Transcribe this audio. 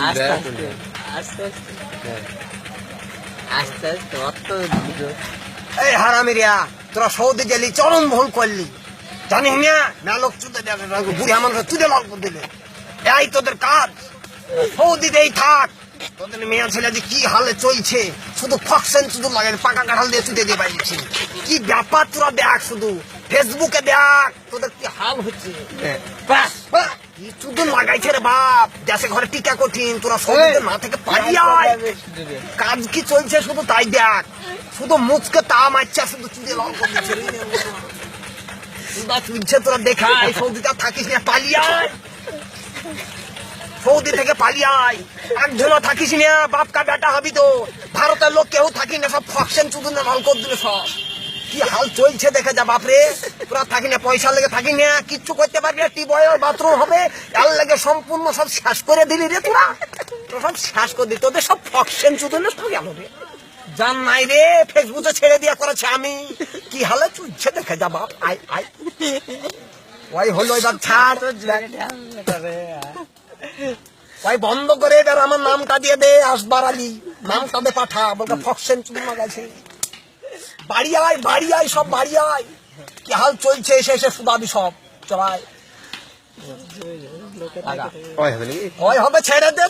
আস্তে আস্তে আস্তে আস্তে অত এই হারামিরিয়া তোরা সৌদি গেলি চরম ভুল করলি জানিস না মেলোক চুদে বুড়ি আমার চুদে লাল করে দিলে এই তোদের কাজ সৌদিতেই থাক তোদের মেয়ে ছেলে যে কি হালে চলছে শুধু ফকসেন শুধু লাগে পাকা কাঁঠাল দিয়ে চুদে দিয়ে বাইছি কি ব্যাপার তোরা দেখ শুধু ফেসবুকে দেখ তোদের কি হাল হচ্ছে কি শুধু লাগাইছে রে বাপ দেশে ঘরে টিকা কঠিন তোরা সৌদিতে না থেকে পালিয়ে আয় কাজ কি চলছে শুধু তাই দেখ শুধু মুখকে তা মারছে শুধু চুদে লাল করে দিচ্ছে চুলছে তোরা দেখাই সৌদিতে থাকিস না পালিয়ে আয় সৌদি থেকে পালিয়ে আয় একজনও থাকিস না বাপকা বেটা হবি তো ভারতের লোক কেউ থাকি না সব ফকশন চুদু না লাল করে দিলে সব কি হাল চলছে দেখে যা বাপরে তোরা থাকি না পয়সা লেগে থাকি না কিচ্ছু করতে পারবি না টিউবওয়েল বাথরুম হবে এর লেগে সম্পূর্ণ সব শেষ করে দিলি রে তোরা সব শেষ করে দিলি তোদের সব ফকশন চুদু না সব গেল রে জান নাই রে ফেসবুকে ছেড়ে দিয়া করেছে আমি কি হালে চলছে দেখে যা বাপ আয় আয় ওই হলো এবার ছাড় ওই বন্ধ করে এবার আমার নামটা দিয়ে দে আসবার আলী নামটা দে পাঠা বলতে ফকশন চুদু মাগাইছে বাড়ি আয় সব বাড়ি আয় কি হাল চলছে এসে এসে শুধাবি সব চলাই হবে ছেড়ে দে